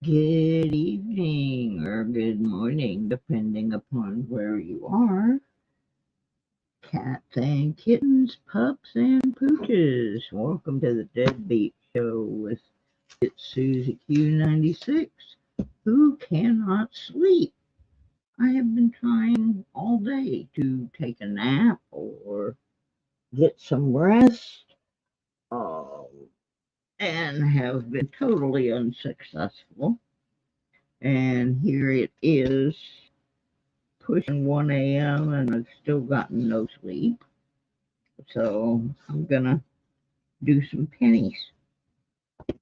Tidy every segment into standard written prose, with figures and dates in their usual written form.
Good evening or good morning, depending upon where you are. Cats and kittens, pups and pooches. Welcome to the Deadbeat Show with it's Susie Q96, who cannot sleep. I have been trying all day to take a nap or get some rest, um, and have been totally unsuccessful. And here it is, pushing 1 a.m. and I've still gotten no sleep. So I'm gonna do some pennies. At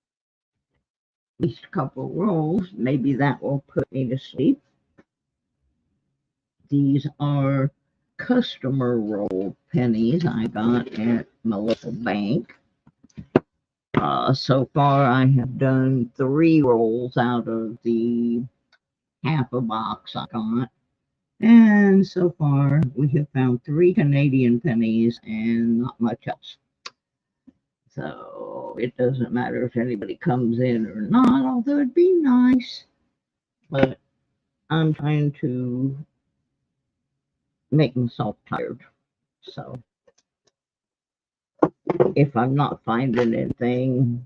least a couple rolls. Maybe that will put me to sleep. These are customer roll pennies I got at my local bank. So far I have done 3 rolls out of the half a box I got. And so far, we have found 3 Canadian pennies and not much else. So it doesn't matter if anybody comes in or not, although it'd be nice. But I'm trying to make myself tired. So if I'm not finding anything,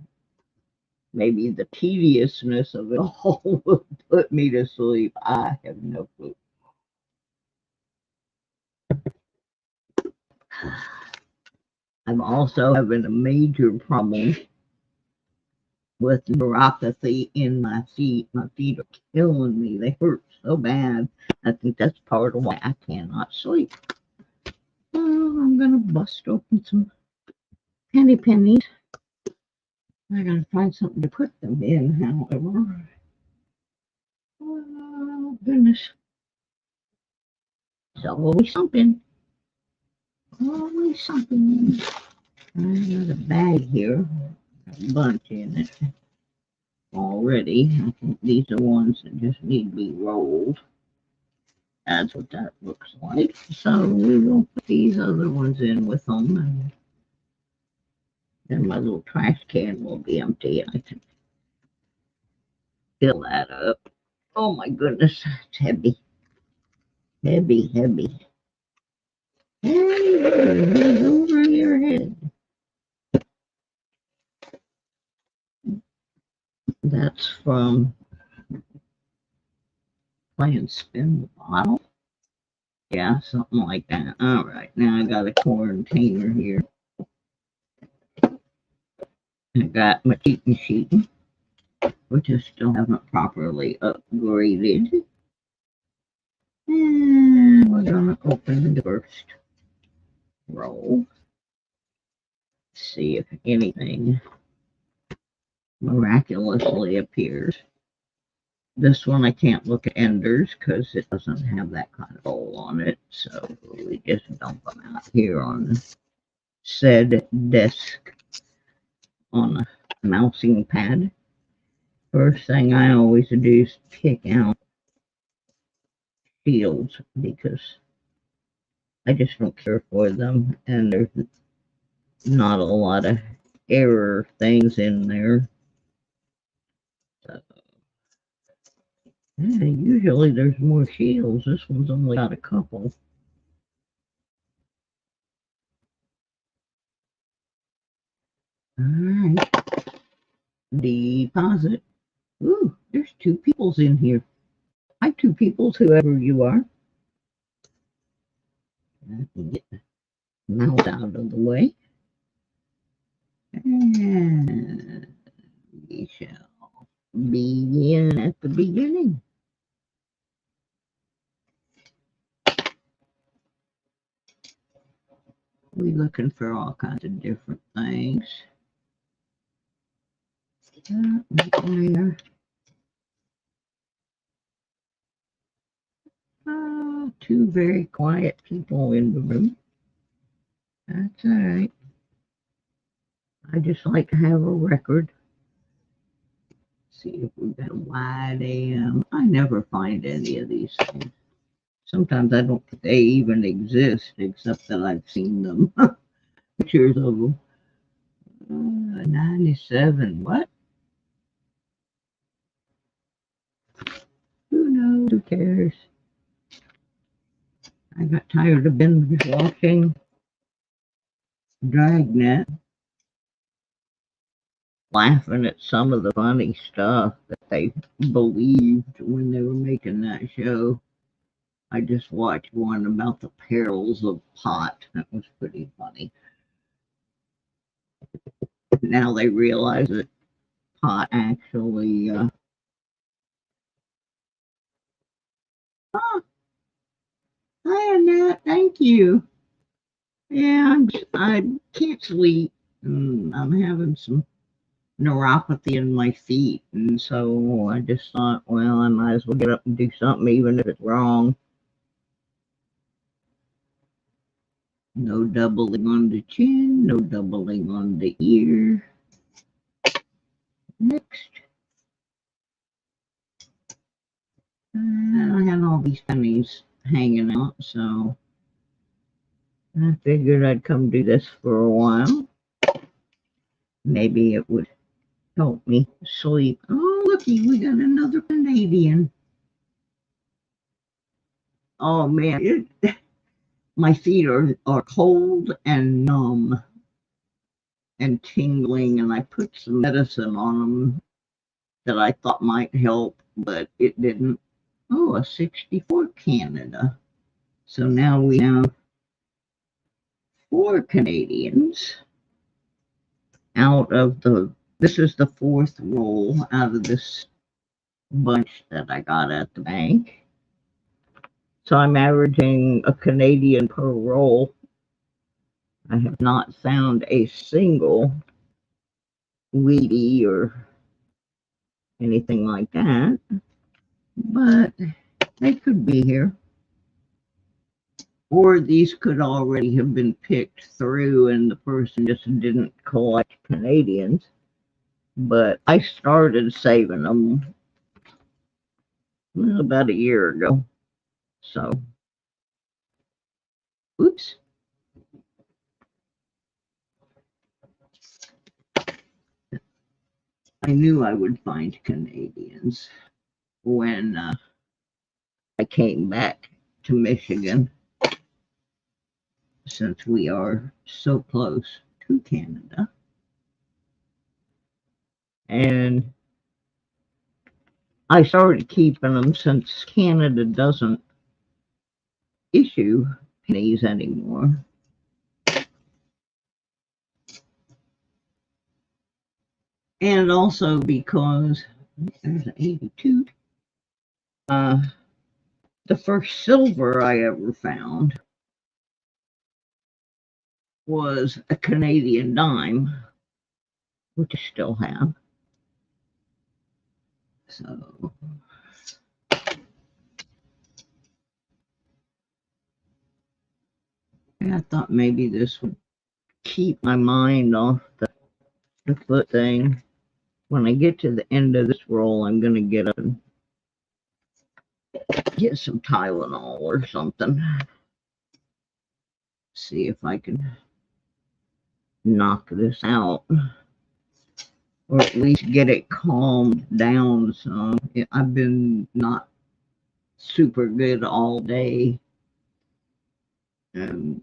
maybe the tediousness of it all will put me to sleep. I have no clue. I'm also having a major problem with neuropathy in my feet. My feet are killing me. They hurt so bad. I think that's part of why I cannot sleep. Well, I'm going to bust open some pennies. I got to find something to put them in, however. Oh, goodness. There's always something. Always something. I got a bag here. A bunch in it already. I think these are ones that just need to be rolled. That's what that looks like. So we will put these other ones in with them, and then my little trash can will be empty. I can fill that up. Oh my goodness, it's heavy. Heavy, heavy. Hey, over your head. That's from playing spin the bottle. Yeah, something like that. All right, now I got a quarantiner here. I got my cheating sheet, which I still haven't properly upgraded. And we're gonna open the first roll. See if anything miraculously appears. This one I can't look at enders because it doesn't have that kind of hole on it. So we just dump them out here on said desk on a mousing pad. First thing I always do is pick out shields because I just don't care for them, and there's not a lot of error things in there. So, yeah, usually there's more shields. This one's only got a couple. Alright. Deposit. Ooh, there's 2 peoples in here. Hi, 2 peoples, whoever you are. I can get the mouse out of the way. And we shall begin at the beginning. We're looking for all kinds of different things. There. 2 very quiet people in the room. That's all right. I just like to have a record. See if we've got a wide AM. I never find any of these things. Sometimes I don't think they even exist, except that I've seen them. Pictures of them. 97. What? who cares? I got tired of binge watching Dragnet, laughing at some of the funny stuff that they believed when they were making that show. I just watched one about the perils of pot. That was pretty funny. Now they realize that pot actually. Oh, hi, Annette. Thank you. Yeah, I can't sleep. I'm having some neuropathy in my feet, and so I just thought, well, I might as well get up and do something, even if it's wrong. No doubling on the chin, no doubling on the ear. Next. I had all these pennies hanging out, so I figured I'd come do this for a while. Maybe it would help me sleep. Oh, looky, we got another Canadian. Oh, man, my feet are cold and numb and tingling, and I put some medicine on them that I thought might help, but it didn't. Oh, a 64 Canada. So now we have 4 Canadians out of this is the 4th roll out of this bunch that I got at the bank. So I'm averaging a Canadian per roll. I have not found a single Wheatie or anything like that, but they could be here. Or these could already have been picked through and the person just didn't collect Canadians. But I started saving them about a year ago. So, oops. I knew I would find Canadians when I came back to Michigan, since we are so close to Canada. And I started keeping them since Canada doesn't issue pennies anymore. And also because there's an 82. The first silver I ever found was a Canadian dime, which I still have. So I thought maybe this would keep my mind off the foot thing. When I get to the end of this roll, I'm going to get up and get some Tylenol or something. See if I can knock this out, or at least get it calmed down some. I've been not super good all day, and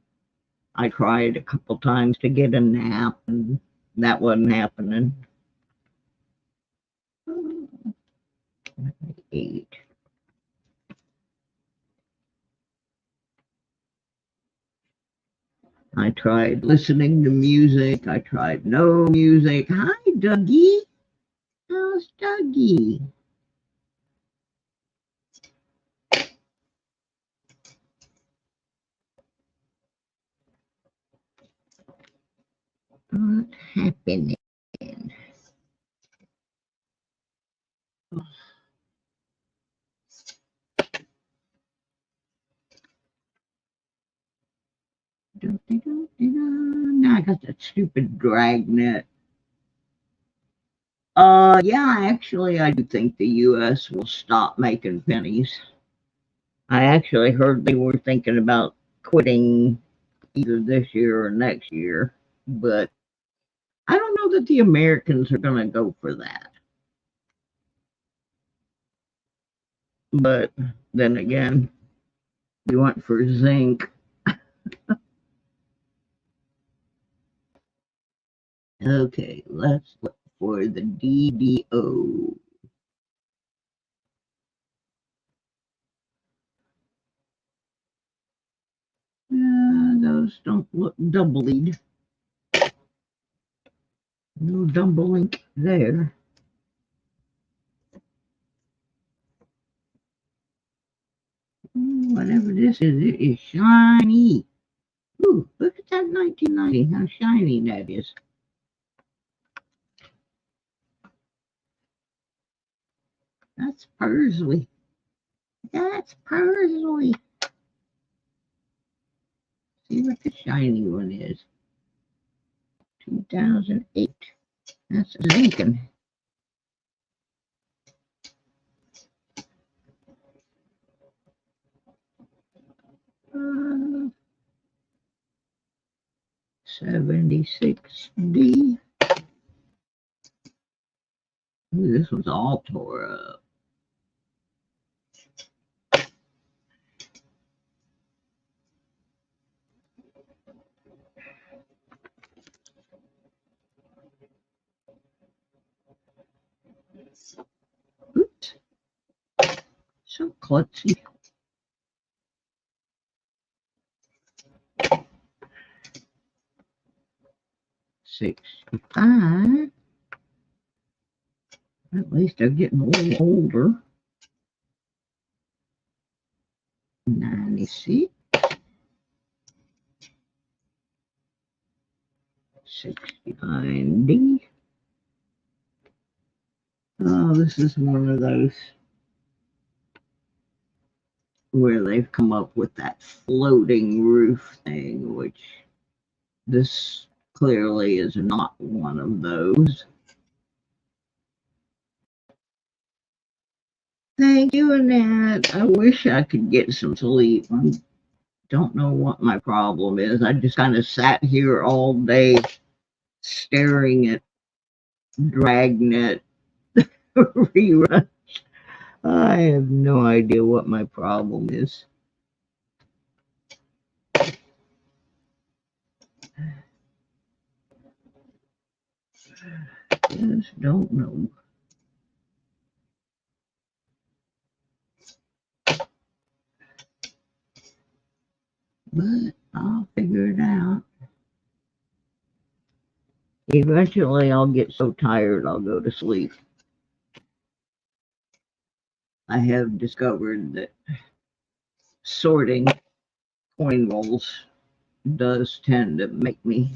I tried a couple times to get a nap, and that wasn't happening. 8. I tried listening to music. I tried no music. Hi, Dougie. How's Dougie? What's happening? Now I got that stupid dragnet. Yeah, actually, I do think the U.S. will stop making pennies. I actually heard they were thinking about quitting either this year or next year, but I don't know that the Americans are going to go for that. But then again, you went for zinc. Okay, let's look for the DDO. Those don't look doubled. No double link there. Whatever this is, it is shiny. Ooh, look at that 1990, how shiny that is. That's Pursley. That's Pursley. See what the shiny one is. 2008. That's Lincoln. 76D. Ooh, this one's all tore up. Oops. So klutzy. $65. At least they're getting a little older. 96. 69D. Oh, this is one of those where they've come up with that floating roof thing, which this clearly is not one of those. Thank you, Annette. I wish I could get some sleep. I don't know what my problem is. I just kind of sat here all day staring at Dragnet reruns. I have no idea what my problem is. Just don't know. But I'll figure it out. Eventually, I'll get so tired I'll go to sleep. I have discovered that sorting coin rolls does tend to make me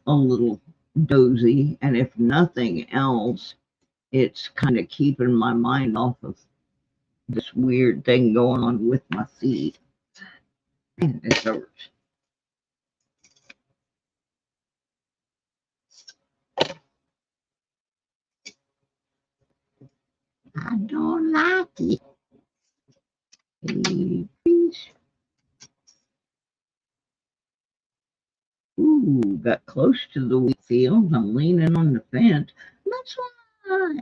a little dozy, and if nothing else, it's kind of keeping my mind off of this weird thing going on with my feet. And it hurts. I don't like it. 80 piece. Ooh, got close to the wheat field. I'm leaning on the fence. That's why.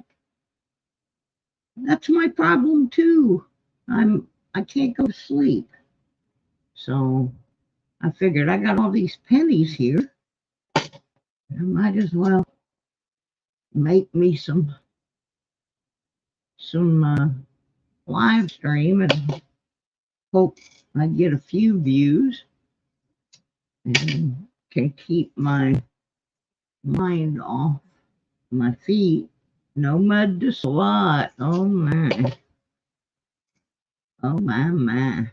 That's my problem too. I can't go to sleep. So I figured I got all these pennies here. I might as well make me some live stream and hope I get a few views and can keep my mind off my feet. No mud to swat. Oh my. Oh my.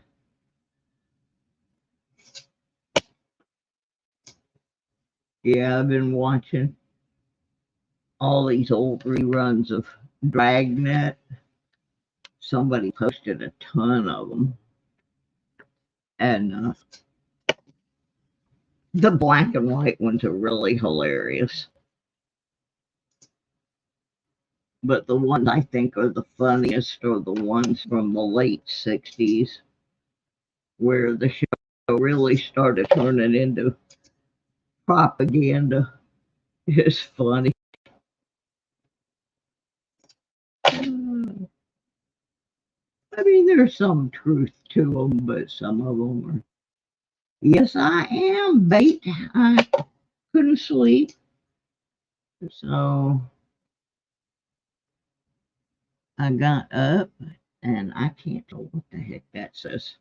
Yeah, I've been watching all these old reruns of Dragnet. Somebody posted a ton of them. And the black and white ones are really hilarious. But the ones I think are the funniest are the ones from the late 60s, where the show really started turning into propaganda. It's funny. I mean, there's some truth to them, but some of them are. Yes, I am bait. I couldn't sleep, so I got up, and I can't tell what the heck that says.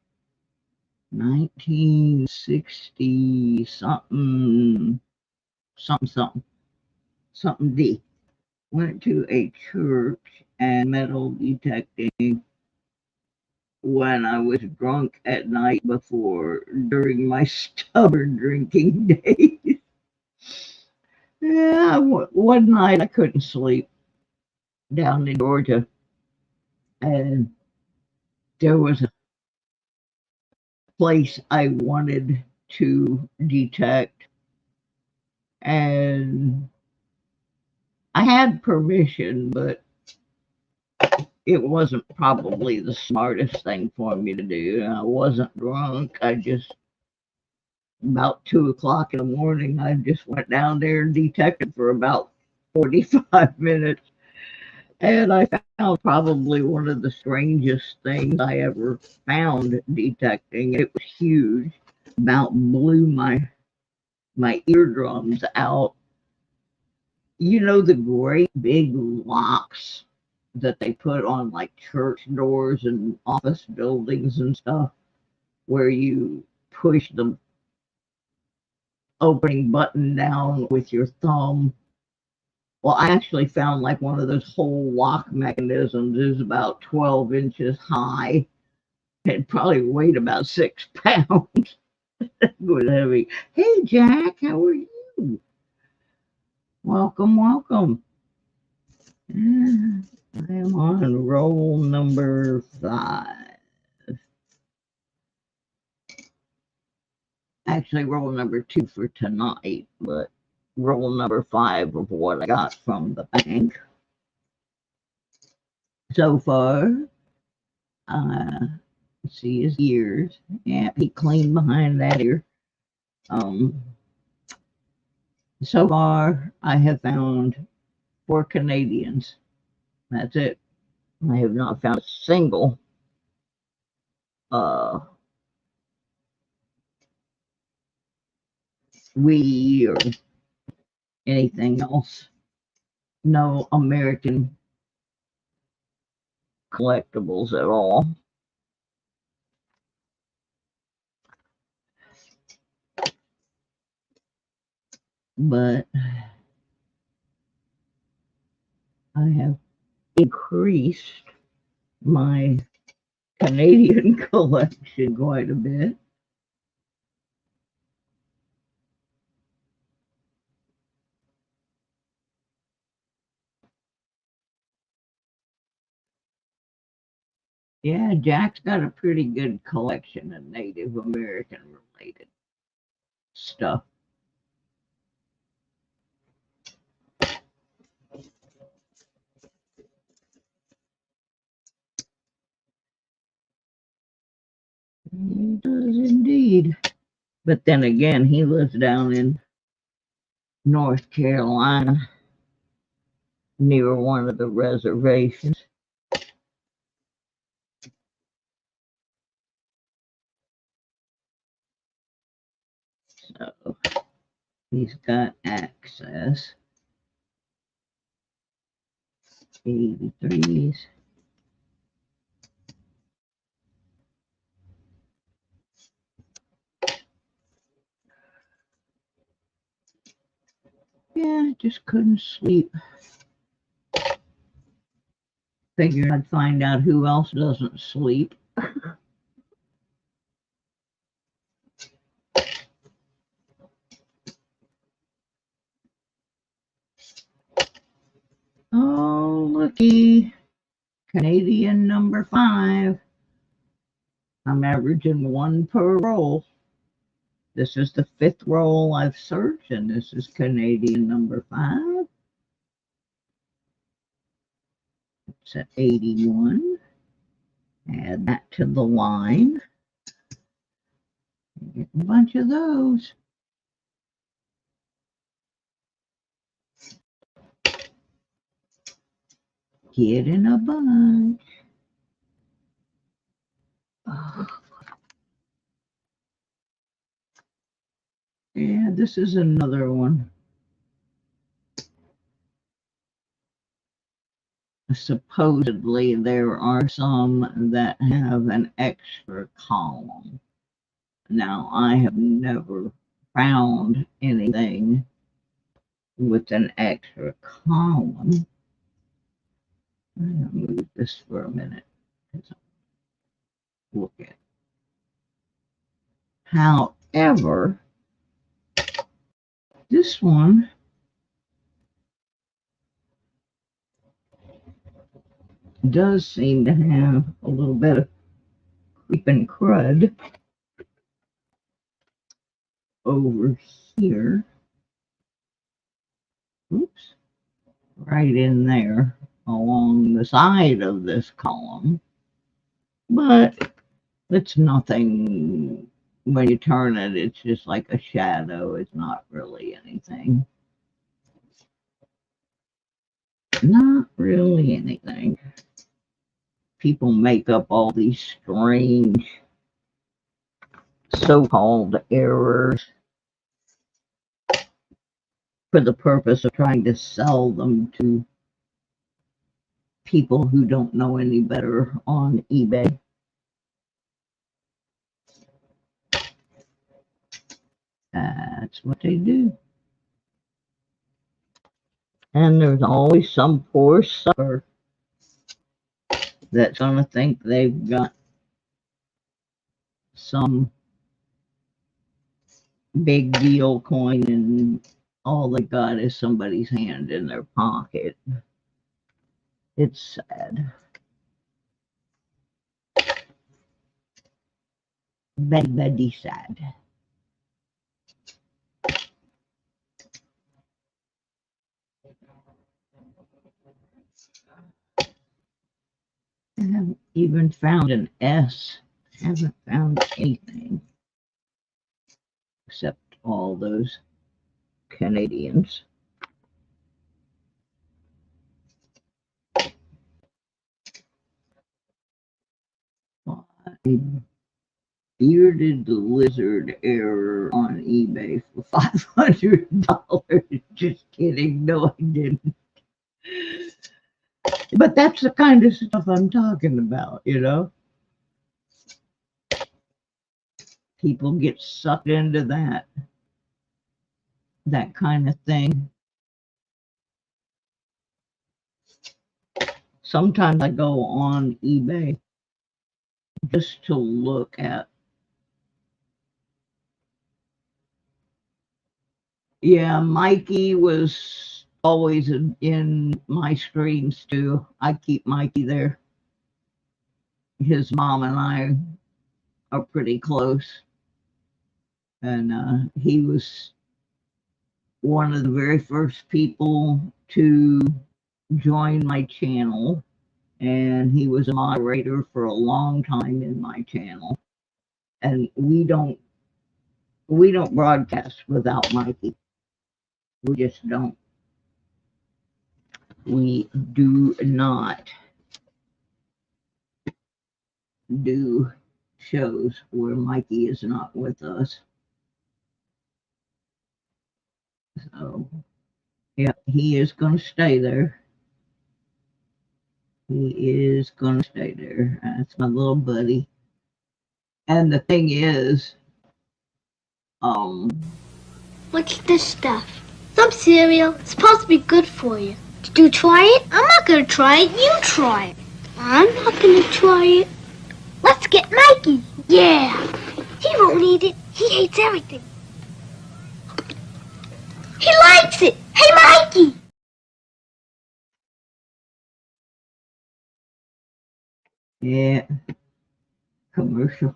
1960 something, something D. Went to a church and metal detecting when I was drunk at night before during my stubborn drinking days. Yeah, one night I couldn't sleep down in Georgia, and there was a place I wanted to detect, and I had permission, but it wasn't probably the smartest thing for me to do. I wasn't drunk. I just about 2 o'clock in the morning, I just went down there and detected for about 45 minutes. And I found probably one of the strangest things I ever found detecting. It was huge, about blew my eardrums out. You know the great big locks that they put on like church doors and office buildings and stuff, where you push the opening button down with your thumb. Well, I actually found like one of those whole lock mechanisms is about 12 inches high. It probably weighed about 6 pounds. It was heavy. Hey, Jack, how are you? Welcome, welcome. I am on roll number 5. Actually, roll number 2 for tonight, but roll number 5 of what I got from the bank so far. Let's see his ears. Yeah, he clean behind that ear. Um, so far, I have found 4 Canadians. That's it. I have not found a single uh, Wii or anything else. No American collectibles at all. But I have increased my Canadian collection quite a bit. Yeah, Jack's got a pretty good collection of Native American related stuff. He does indeed. But then again, he lives down in North Carolina near one of the reservations. So he's got access. 83s. Yeah, just couldn't sleep. Figured I'd find out who else doesn't sleep. Oh, looky. Canadian number 5. I'm averaging 1 per roll. This is the 5th roll I've searched, and this is Canadian number 5. It's at 81. Add that to the line. Get a bunch of those. Get in a bunch. Yeah, this is another one. Supposedly, there are some that have an extra column. Now, I have never found anything with an extra column. I'm going to move this for a minute. Look at it. However, this one does seem to have a little bit of creeping crud over here. Oops. Right in there along the side of this column. But it's nothing. When you turn it, it's just like a shadow. It's not really anything. Not really anything. People make up all these strange so-called errors for the purpose of trying to sell them to people who don't know any better on eBay. That's what they do. And there's always some poor sucker that's gonna think they've got some big deal coin and all they got is somebody's hand in their pocket. It's sad. Very, very sad. I haven't even found an S. I haven't found anything except all those Canadians. A bearded lizard error on eBay for $500. Just kidding. No, I didn't. But that's the kind of stuff I'm talking about, you know? People get sucked into that kind of thing. Sometimes I go on eBay just to look at. Yeah, Mikey was always in my streams too. I keep Mikey there. His mom and I are pretty close. And he was one of the very first people to join my channel. And he was a moderator for a long time in my channel. And we don't broadcast without Mikey. We just don't. We do not do shows where Mikey is not with us. So, yeah, he is going to stay there. He is going to stay there. That's my little buddy. And the thing is, what's this stuff? Some cereal. It's supposed to be good for you. Did you try it? I'm not gonna try it. You try it. I'm not gonna try it. Let's get Mikey. Yeah. He won't eat it. He hates everything. He likes it. Hey, Mikey. Yeah. Commercial.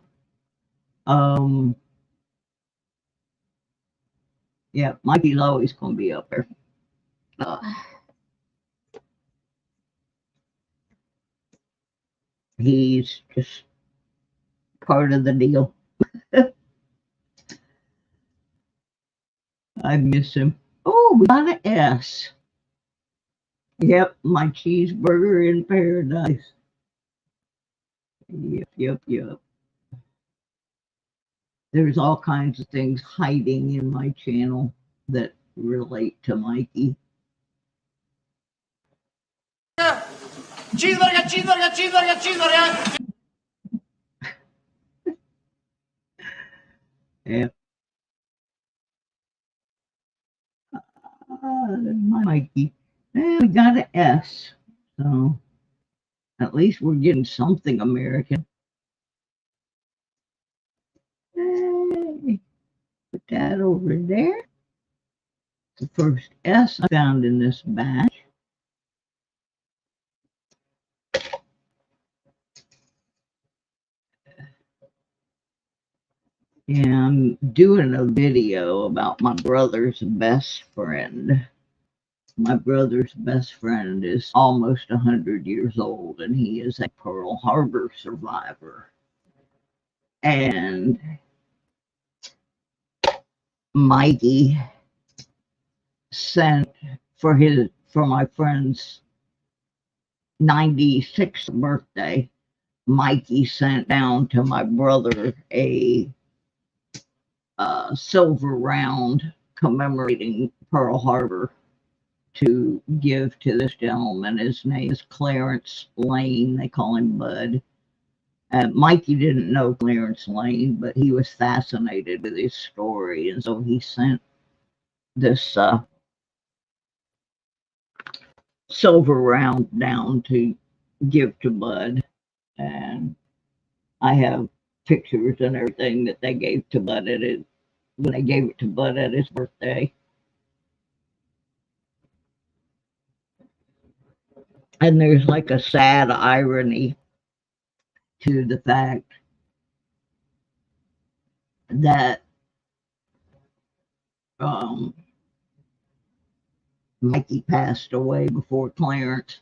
Yeah, Mikey's always going to be up there. He's just part of the deal. I miss him. Oh, we got an S. Yep, my cheeseburger in paradise. Yep. There's all kinds of things hiding in my channel that relate to Mikey. Cheeseburger, cheeseburger, cheeseburger, cheeseburger. Yeah. My Mikey. We got an S, so at least we're getting something American. Hey, put that over there. The first S I found in this batch. And I'm doing a video about my brother's best friend. My brother's best friend is almost 100 years old, and he is a Pearl Harbor survivor. And Mikey sent for my friend's 96th birthday. Mikey sent down to my brother a silver round commemorating Pearl Harbor to give to this gentleman. His name is Clarence Lane. They call him Bud. Mikey didn't know Clarence Lane, but he was fascinated with his story, and so he sent this silver round down to give to Bud. And I have pictures and everything that they gave to Bud when they gave it to Bud at his birthday. And there's like a sad irony to the fact that Mikey passed away before Clarence.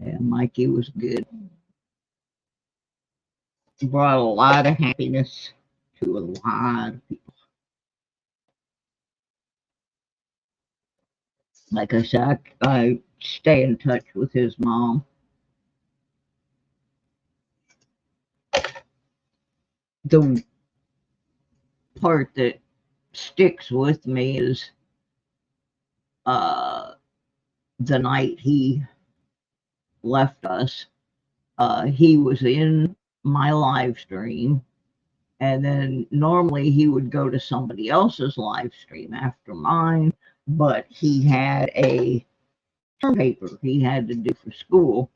Yeah, Mikey was good. He brought a lot of happiness to a lot of people. Like I said, I stay in touch with his mom. The part that sticks with me is the night he left us. He was in my live stream, and then normally he would go to somebody else's live stream after mine, but he had a term paper he had to do for school.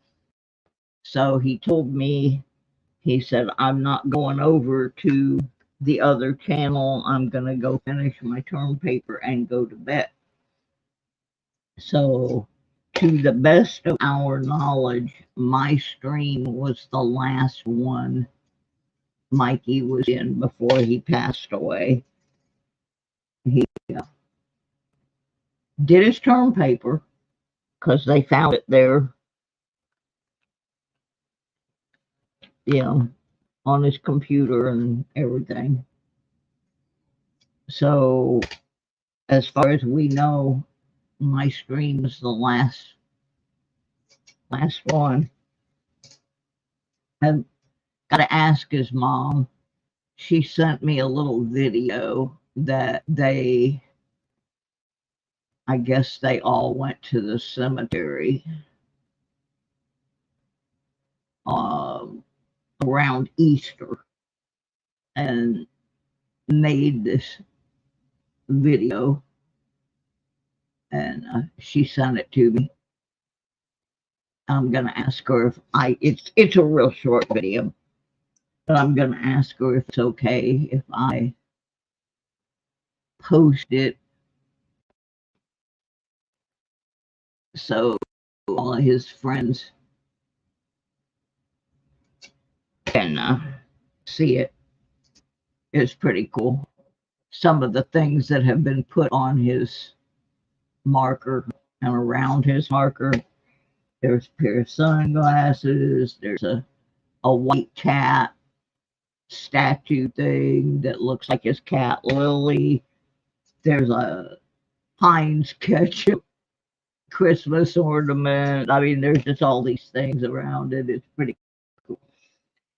So he told me, he said, I'm not going over to the other channel. I'm going to go finish my term paper and go to bed. So, to the best of our knowledge, my stream was the last one Mikey was in before he passed away. He did his term paper because they found it there, on his computer and everything. So, as far as we know, my stream was the last one. I've got to ask his mom. She sent me a little video that I guess they all went to the cemetery around Easter and made this video, and she sent it to me. I'm gonna ask her if it's a real short video, but I'm gonna ask her if it's okay if I post it so all of his friends can see it. It's pretty cool. Some of the things that have been put on his marker and around his marker. There's a pair of sunglasses. There's a white cat statue thing that looks like his cat Lily. There's a Heinz ketchup Christmas ornament. I mean, there's just all these things around it. It's pretty cool.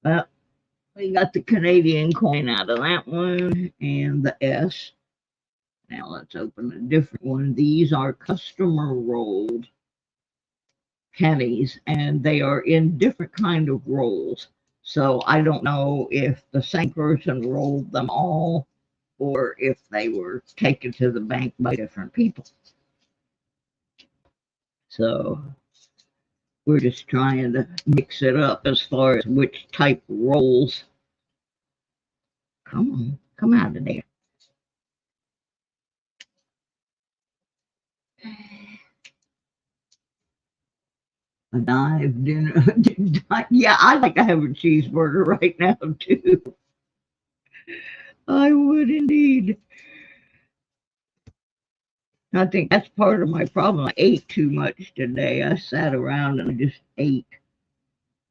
Well, we got the Canadian coin out of that one and the S. Now let's open a different one. These are customer rolled pennies, and they are in different kind of rolls. So I don't know if the same person rolled them all or if they were taken to the bank by different people. So we're just trying to mix it up as far as which type rolls. Come on, come out of there. A dive dinner. Yeah, I'd like to have a cheeseburger right now, too. I would indeed. I think that's part of my problem. I ate too much today. I sat around and I just ate.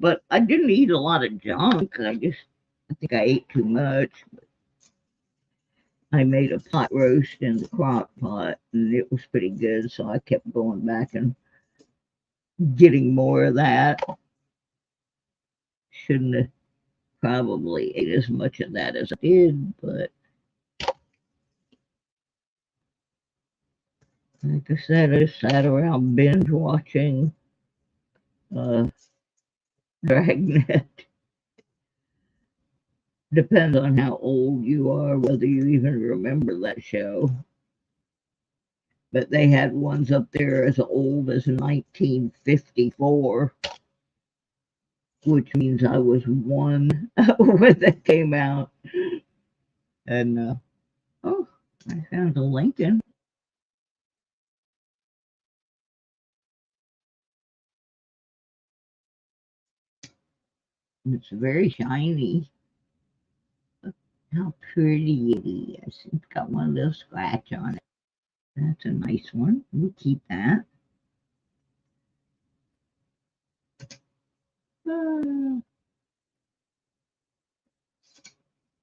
But I didn't eat a lot of junk. I think I ate too much. I made a pot roast in the crock pot, and it was pretty good, so I kept going back and getting more of that. Shouldn't have probably ate as much of that as I did, but like I said, I just sat around binge watching Dragnet. Depends on how old you are, whether you even remember that show. But they had ones up there as old as 1954, which means I was one when that came out. And, oh, I found a Lincoln. It's very shiny. Look how pretty it is. It's got one little scratch on it. That's a nice one. We'll keep that.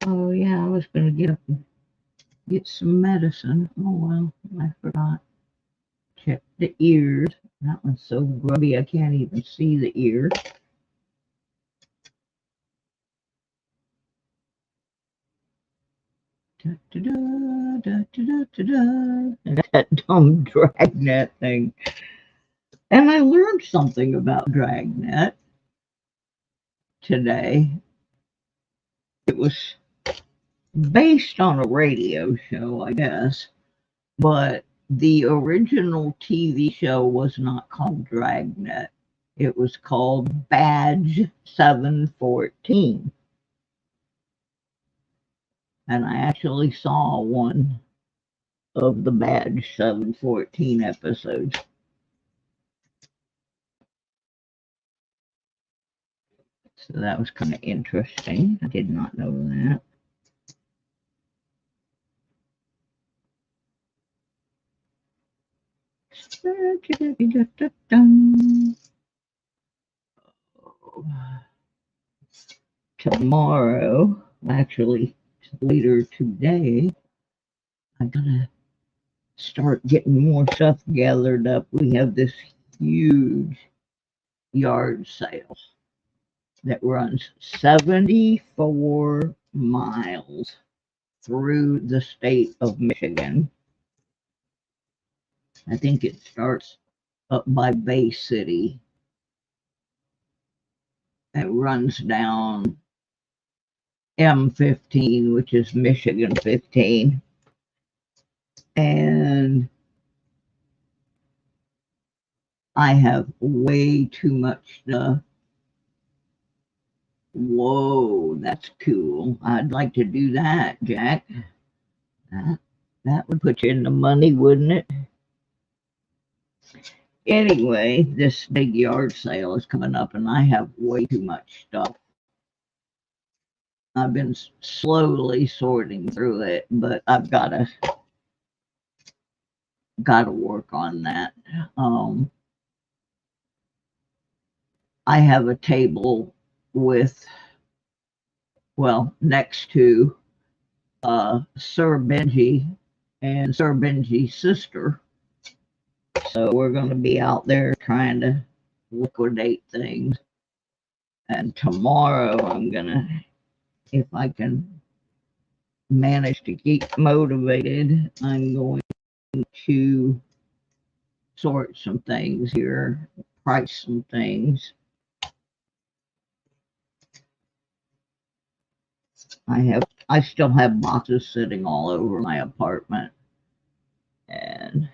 Oh yeah, I was gonna get some medicine. Oh well, I forgot. Check the ears. That one's so grubby I can't even see the ear. Da, da, da, da, da, da. That dumb Dragnet thing. And I learned something about Dragnet today. It was based on a radio show, I guess, but the original TV show was not called Dragnet. It was called Badge 714. And I actually saw one of the Badge 714 episodes. So that was kind of interesting. I did not know that. Tomorrow, actually later today, I gotta start getting more stuff gathered up. We have this huge yard sale that runs 74 miles through the state of Michigan. I think it starts up by Bay City. It runs down M15, which is Michigan 15. And I have way too much stuff. Whoa, that's cool. I'd like to do that, Jack. That would put you in the money, wouldn't it? Anyway, this big yard sale is coming up, and I have way too much stuff. I've been slowly sorting through it, but I've gotta work on that. I have a table with, well, next to Sir Benji and Sir Benji's sister. So we're going to be out there trying to liquidate things. And tomorrow I'm going to, if I can manage to keep motivated, I'm going to sort some things here, price some things. I still have boxes sitting all over my apartment, and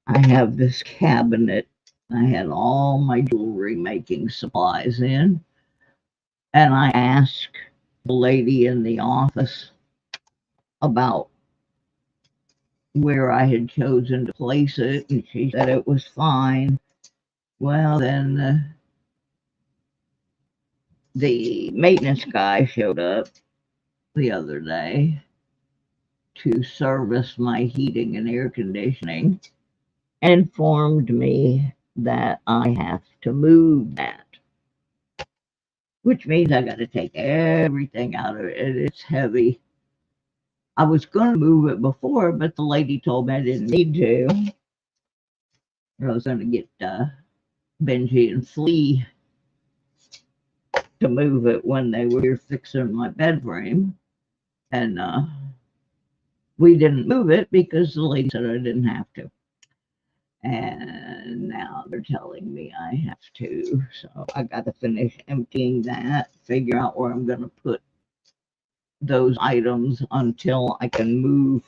I have this cabinet I had all my jewelry making supplies in, and I asked the lady in the office about where I had chosen to place it, and she said it was fine. Well, then the maintenance guy showed up the other day to service my heating and air conditioning and informed me that I have to move that, which means I got to take everything out of it. It's heavy. I was going to move it before, but the lady told me I didn't need to. I was going to get Benji and Flea to move it when they were fixing my bed frame. And we didn't move it because the lady said I didn't have to. And now they're telling me I have to. So I got to finish emptying that, figure out where I'm going to put those items until I can move,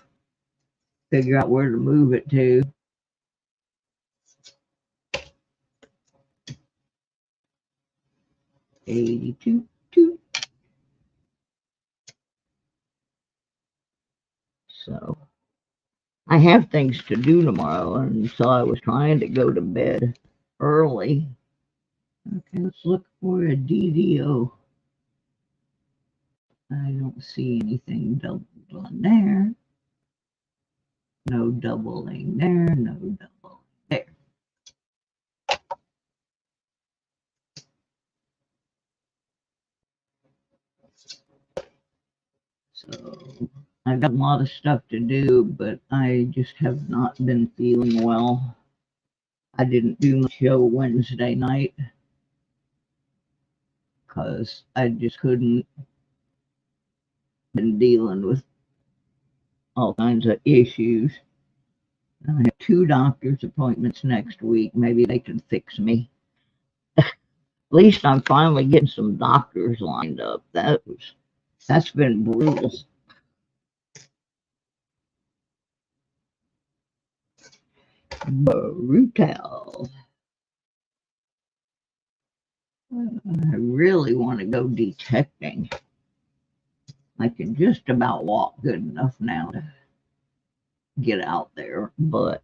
figure out where to move it to. $82. So I have things to do tomorrow, and so I was trying to go to bed early. Okay, let's look for a DDO. I don't see anything doubled on there. No doubling there, no doubling there. So I've got a lot of stuff to do, but I just have not been feeling well. I didn't do my show Wednesday night because I just couldn't. Been dealing with all kinds of issues. I have 2 doctor's appointments next week. Maybe they can fix me. At least I'm finally getting some doctors lined up. That's been brutal. Brutal. I really want to go detecting. I can just about walk good enough now to get out there, but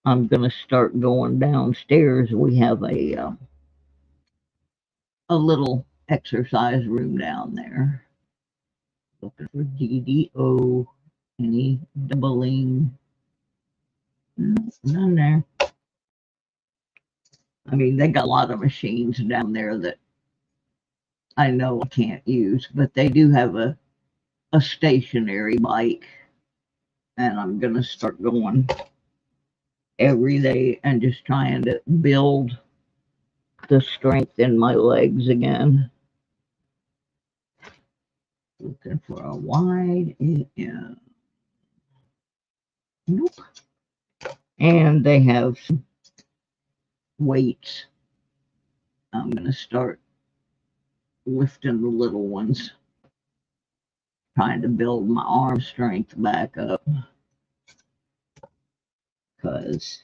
I'm going to start going downstairs. We have a little exercise room down there. Looking for DDO, any doubling. None there. I mean, they got a lot of machines down there that I know I can't use, but they do have a stationary bike, and I'm going to start going every day and just trying to build the strength in my legs again. Looking for a wide, yeah. Nope. And they have some weights. I'm going to start lifting the little ones, trying to build my arm strength back up. Because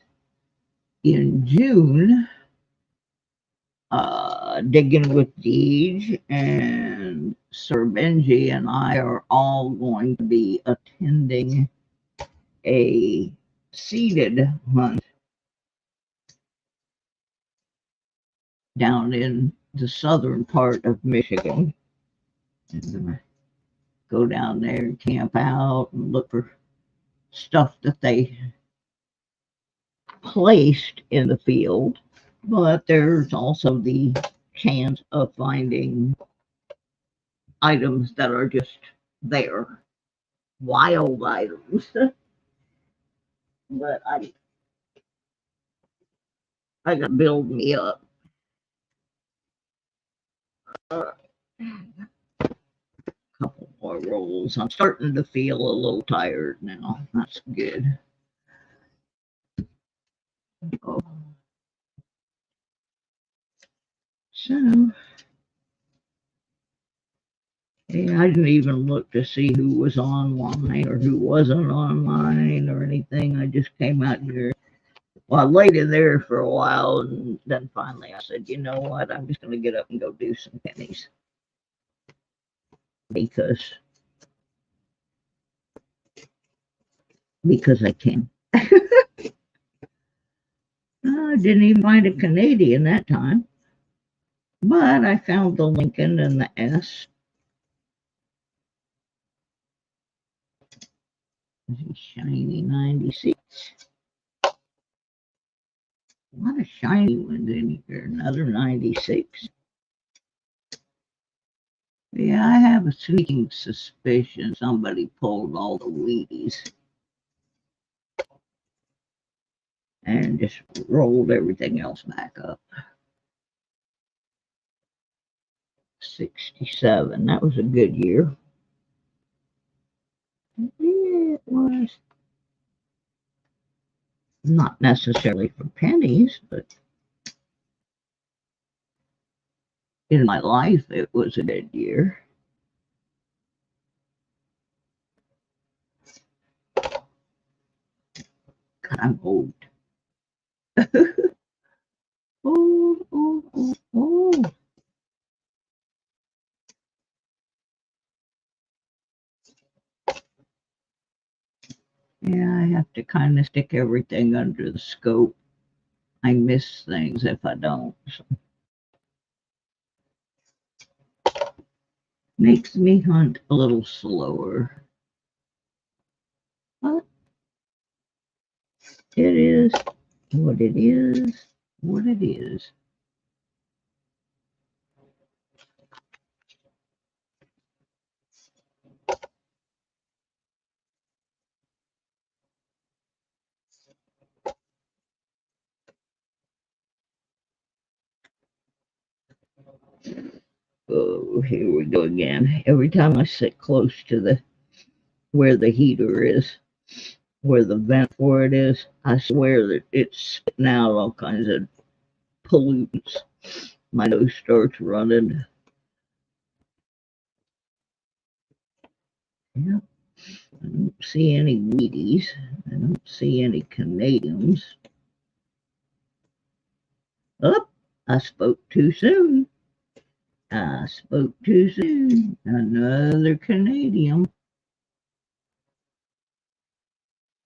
in June, Digging with Deej and Sir Benji and I are all going to be attending a seated hunt down in the southern part of Michigan. And go down there and camp out and look for stuff that they placed in the field. But there's also the chance of finding items that are just there. wild items. But I got to build me up. A couple more rolls. I'm starting to feel a little tired now. That's good. Oh. So, yeah, I didn't even look to see who was online or who wasn't online or anything. I just came out here. Well, I laid in there for a while, and then finally I said, you know what? I'm just going to get up and go do some pennies because I can. I didn't even find a Canadian that time, but I found the Lincoln and the S. Shiny 96. A lot of shiny ones in here. Another 96. Yeah, I have a sneaking suspicion somebody pulled all the Wheaties and just rolled everything else back up. 67. That was a good year. Yeah, it was. Not necessarily for pennies, but in my life, it was a good year. God, I'm old. Oh. Yeah, I have to kind of stick everything under the scope. I miss things if I don't. So. Makes me hunt a little slower. But it is what it is, what it is. Oh, here we go again. Every time I sit close to the where the heater is, where the vent for it is, I swear that it's spitting out all kinds of pollutants. My nose starts running. Yep. I don't see any Wheaties. I don't see any Canadians. Oh, I spoke too soon. I spoke too soon. Another Canadian.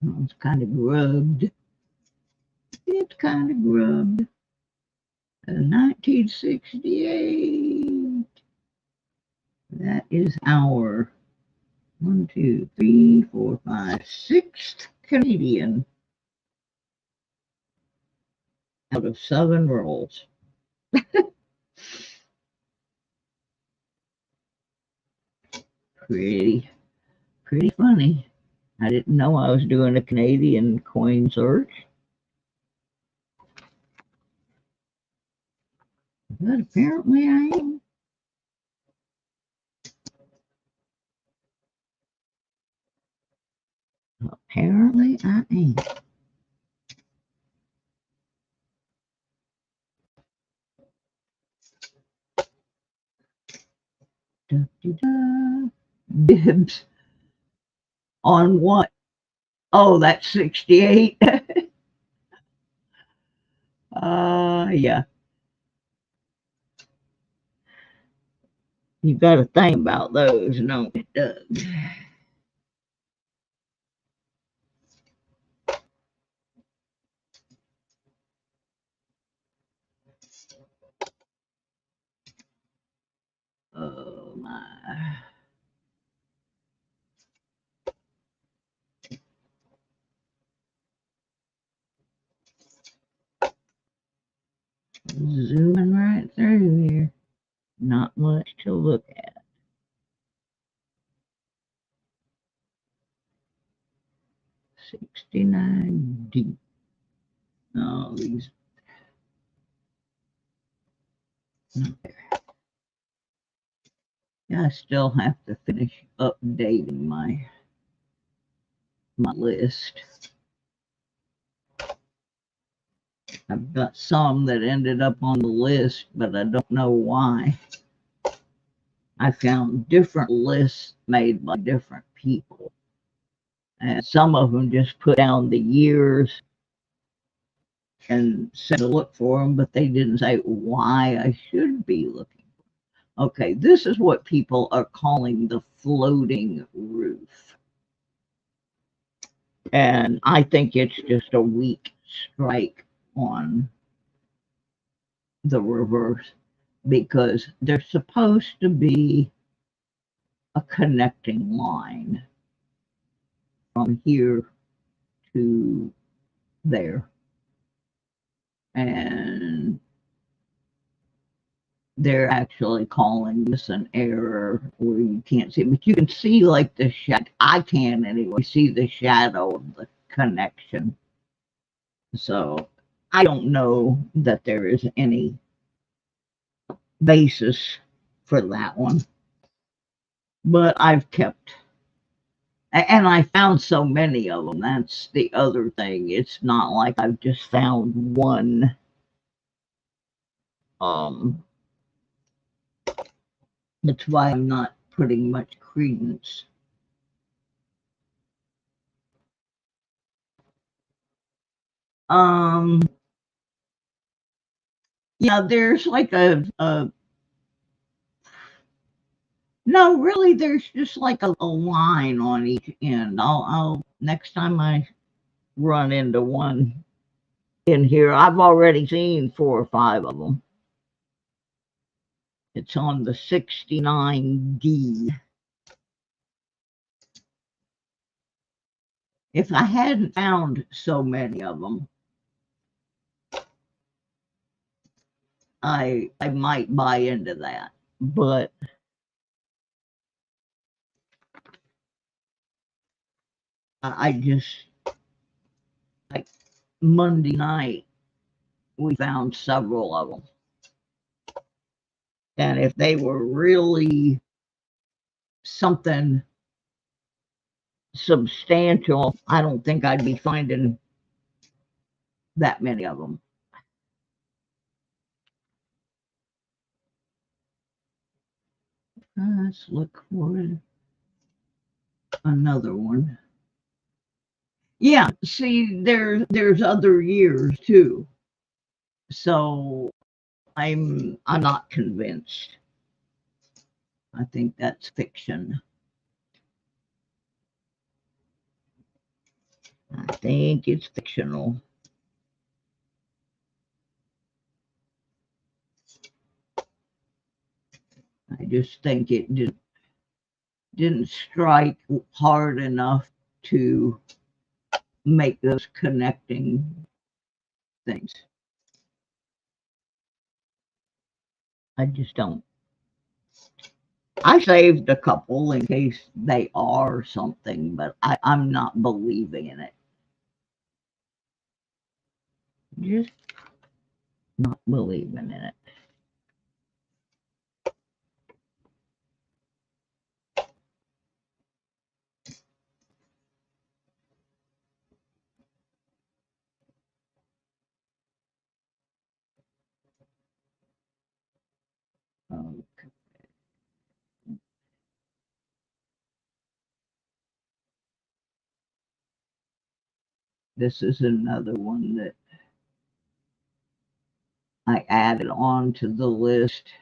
Oh, it's kind of grubbed. It's kind of grubbed. 1968. That is our 1, 2, 3, 4, 5, sixth Canadian out of 7 rolls. Pretty funny. I didn't know I was doing a Canadian coin search. But apparently I am. Apparently I am. Da, da, da. Dibs. On what? Oh, that's 68. Yeah. You got to think about those, don't you, Doug? Oh, my. Zooming right through here. Not much to look at. 69D. Oh, these. Not there. Yeah, I still have to finish updating my list. I've got some that ended up on the list, but I don't know why. I found different lists made by different people. And some of them just put down the years and said to look for them, but they didn't say why I should be looking. Okay, this is what people are calling the floating roof. And I think it's just a weak strike on the reverse because there's supposed to be a connecting line from here to there. And they're actually calling this an error where you can't see, but you can see like the shadow. I can anyway see the shadow of the connection. So I don't know that there is any basis for that one, but I've kept, and I found so many of them. That's the other thing. It's not like I've just found one. That's why I'm not putting much credence. Yeah, there's like no, really, there's just like a line on each end. I'll next time I run into one in here, I've already seen 4 or 5 of them. It's on the 69D. If I hadn't found so many of them, I might buy into that. But I just, like Monday night, we found several of them. And if they were really something substantial, I don't think I'd be finding that many of them. Let's look for another one. Yeah, see, there's other years too. So I'm not convinced. I think that's fiction. I think it's fictional. I just think it didn't strike hard enough to make those connecting things. I just don't. I saved a couple in case they are something, but I'm not believing in it. Just not believing in it. Okay. This is another one that I added on to the list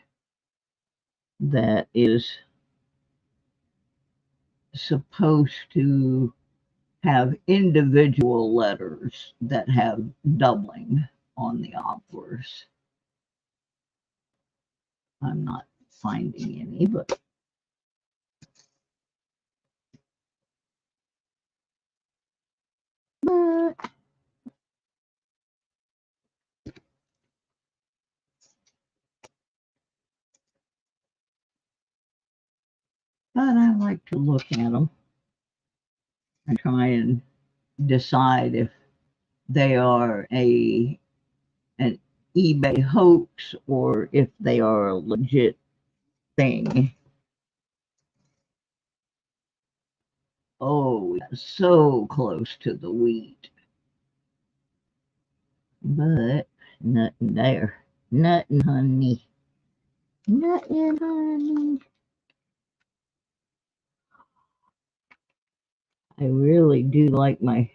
that is supposed to have individual letters that have doubling on the obverse. I'm not finding any, but I like to look at them and try and decide if they are an eBay hoax or if they are a legit thing. Oh, so close to the wheat, but nothing there. Nothing, honey. Nothing, honey. I really do like my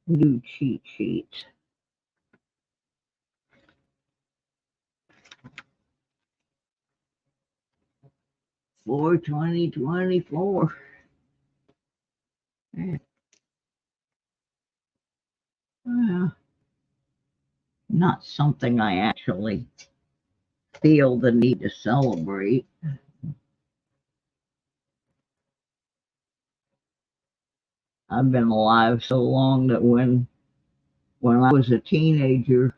new cheat sheets. 4/20/24. Well, not something I actually feel the need to celebrate. I've been alive so long that when I was a teenager,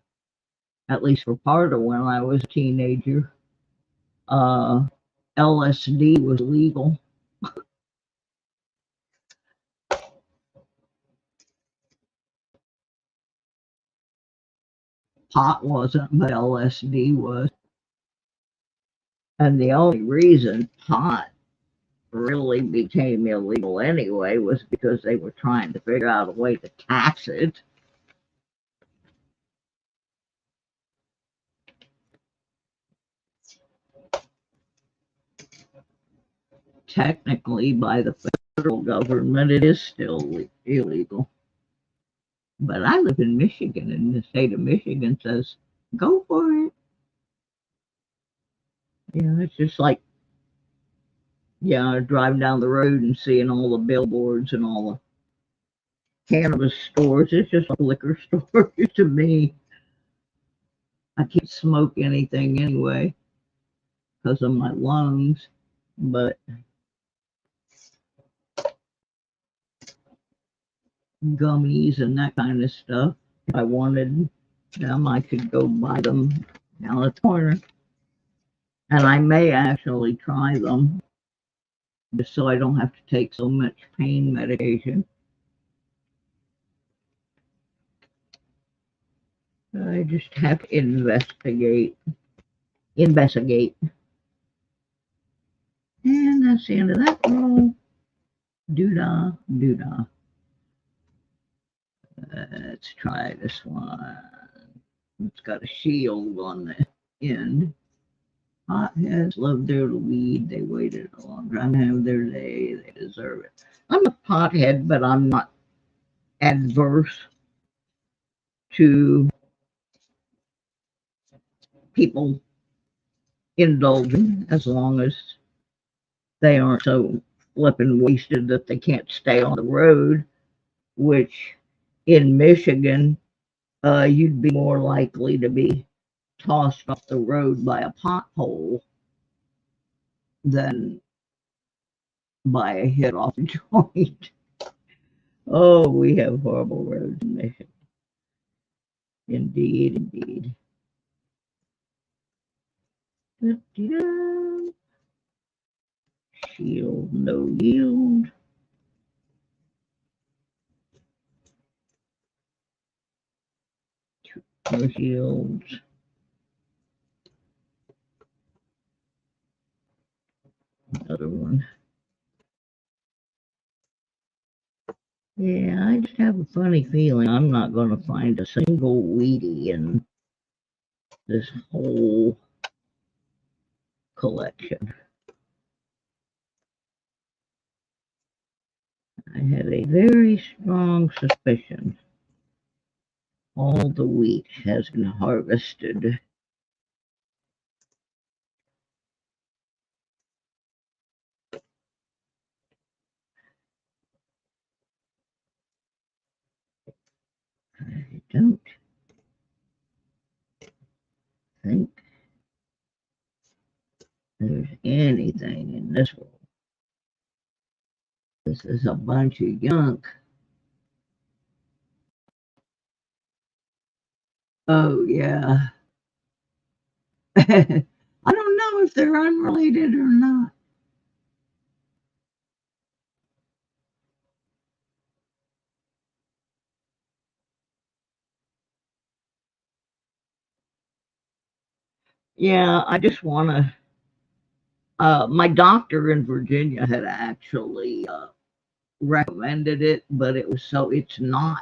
at least for part of when I was a teenager, uh, LSD was legal. Pot wasn't, but LSD was. And the only reason pot really became illegal anyway was because they were trying to figure out a way to tax it. Technically, by the federal government, it is still illegal. But I live in Michigan, and the state of Michigan says, go for it. It's just like, driving down the road and seeing all the billboards and all the cannabis stores. It's just like liquor stores to me. I can't smoke anything anyway because of my lungs, but gummies and that kind of stuff, if I wanted them, I could go buy them down at the corner. And I may actually try them just so I don't have to take so much pain medication. I just have to investigate. And that's the end of that roll. Doodah, doodah. Let's try this one. It's got a shield on the end. Hotheads love their weed. They waited a long time to have their day. They deserve it. I'm a pothead, but I'm not adverse to people indulging as long as they aren't so flipping wasted that they can't stay on the road, which in Michigan, you'd be more likely to be tossed off the road by a pothole than by a hit off a joint. Oh, we have horrible roads in Michigan. Indeed, indeed. Shield, no yield. No shields. Another one. Yeah, I just have a funny feeling I'm not going to find a single Wheatie in this whole collection. I have a very strong suspicion all the wheat has been harvested. I don't think there's anything in this world. This is a bunch of junk. Oh, yeah. I don't know if they're unrelated or not. Yeah, I just want to. My doctor in Virginia had actually recommended it, but it's not.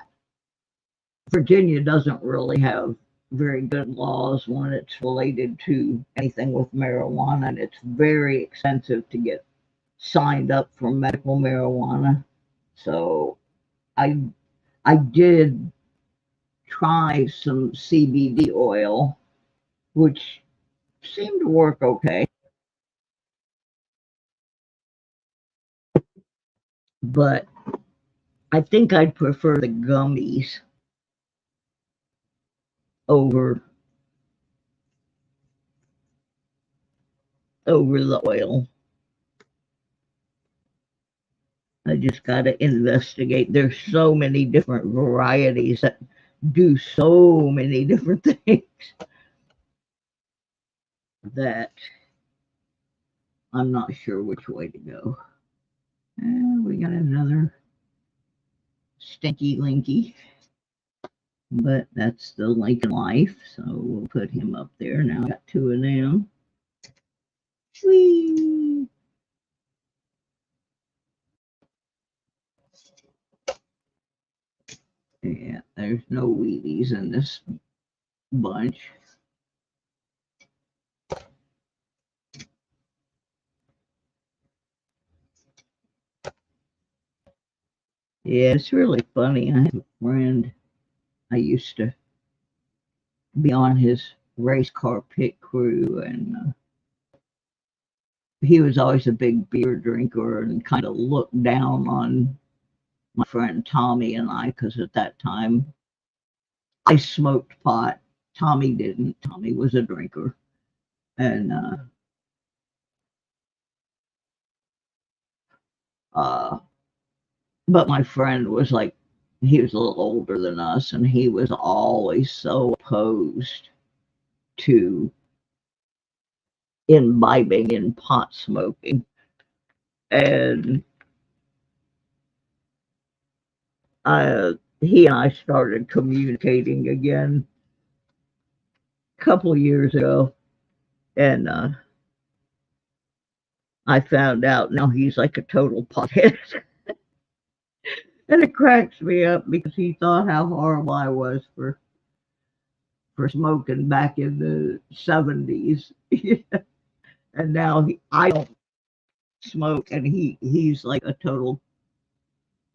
Virginia doesn't really have very good laws when it's related to anything with marijuana, and it's very expensive to get signed up for medical marijuana. So I I did try some CBD oil, which seemed to work okay, but I think I'd prefer the gummies over the oil. I just got to investigate. There's so many different varieties that do so many different things that I'm not sure which way to go. And we got another stinky linky, but that's the Lincoln Life, so we'll put him up there. Now I got two of them. Whee! Yeah, there's no Wheaties in this bunch. Yeah, it's really funny. I have a friend. I used to be on his race car pit crew, and he was always a big beer drinker and kind of looked down on my friend Tommy and I because at that time I smoked pot. Tommy didn't. Tommy was a drinker, and uh, but my friend was like, he was a little older than us, and he was always so opposed to imbibing in pot smoking. And he and I started communicating again a couple of years ago, and I found out now he's like a total pothead. And it cracks me up because he thought how horrible I was for smoking back in the 70s. And now I don't smoke, and he's like a total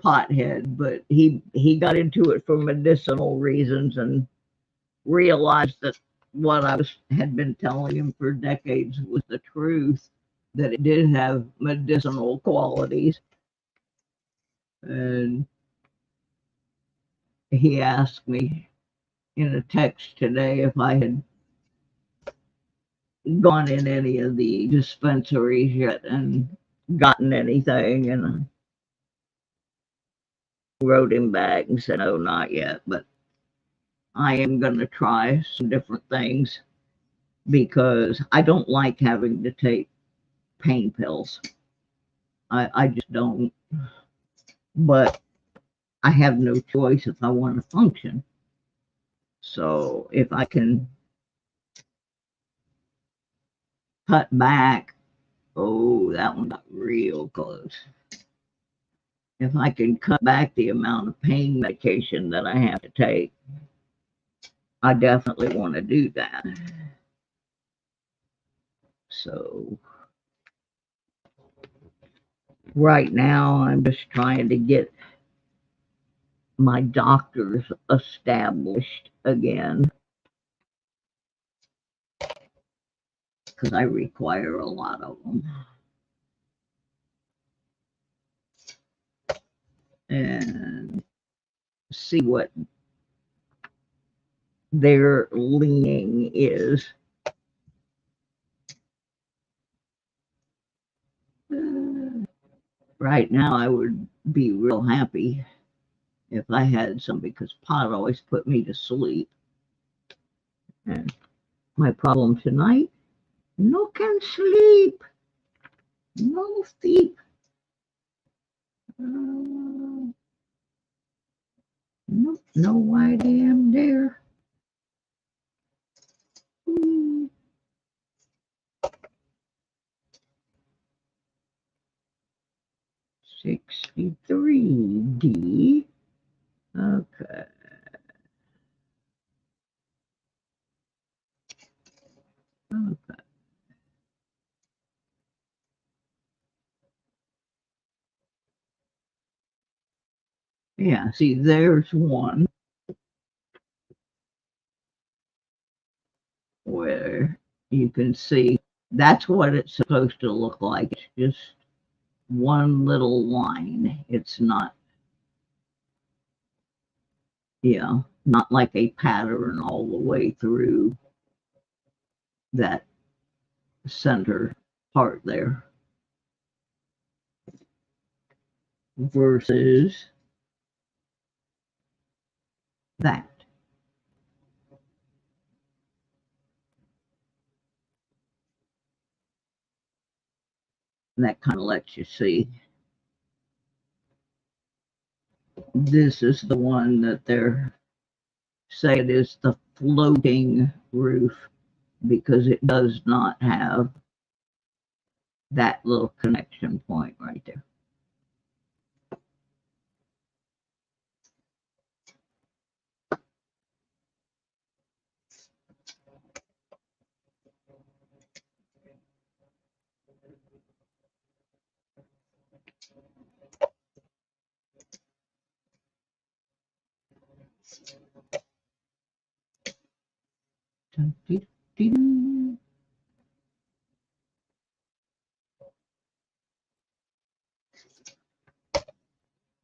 pothead, but he got into it for medicinal reasons and realized that what had been telling him for decades was the truth, that it did have medicinal qualities. And he asked me in a text today if I had gone in any of the dispensaries yet and gotten anything, and I wrote him back and said, "Oh, not yet, but I am going to try some different things because I don't like having to take pain pills. I just don't. But I have no choice if I want to function. So if I can cut back, oh, that one got real close. If I can cut back the amount of pain medication that I have to take, I definitely want to do that. So right now, I'm just trying to get my doctors established again because I require a lot of them. And see what their leaning is. Right now, I would be real happy if I had some because pot always put me to sleep. And my problem tonight, no can sleep, no sleep. No, no idea I'm there. 63D. Okay. Okay. Yeah, see, there's one where you can see that's what it's supposed to look like. It's just one little line. It's not, not like a pattern all the way through that center part there. Versus that. And that kind of lets you see. This is the one that they're saying is the floating roof because it does not have that little connection point right there.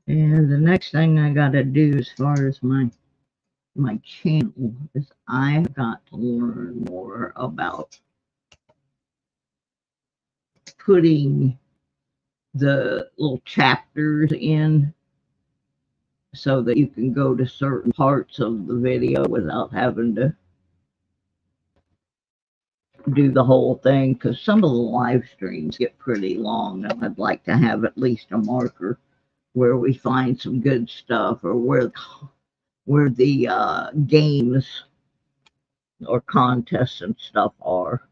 And the next thing I gotta do as far as my channel is I've got to learn more about putting the little chapters in so that you can go to certain parts of the video without having to do the whole thing, because some of the live streams get pretty long and I'd like to have at least a marker where we find some good stuff or where the games or contests and stuff are.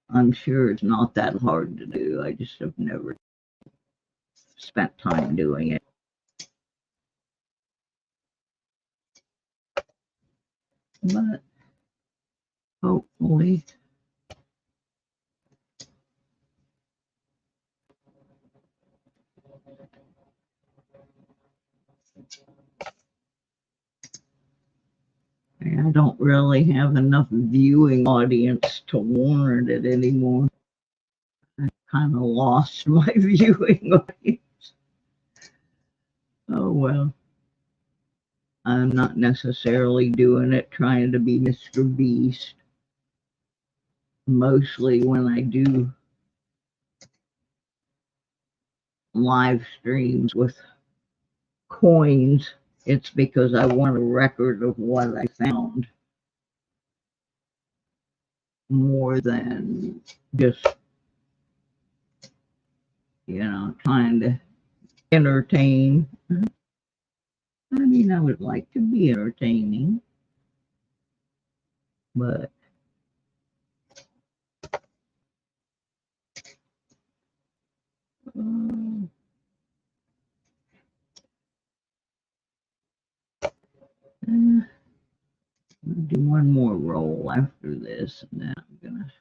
I'm sure it's not that hard to do. I just have never spent time doing it. But hopefully I don't really have enough viewing audience to warrant it anymore. I kind of lost my viewing audience. Oh well. I'm not necessarily doing it trying to be Mr. Beast. Mostly when I do live streams with coins, it's because I want a record of what I found more than just, trying to entertain. I mean, I would like to be entertaining, but I'll do one more roll after this, and then I'm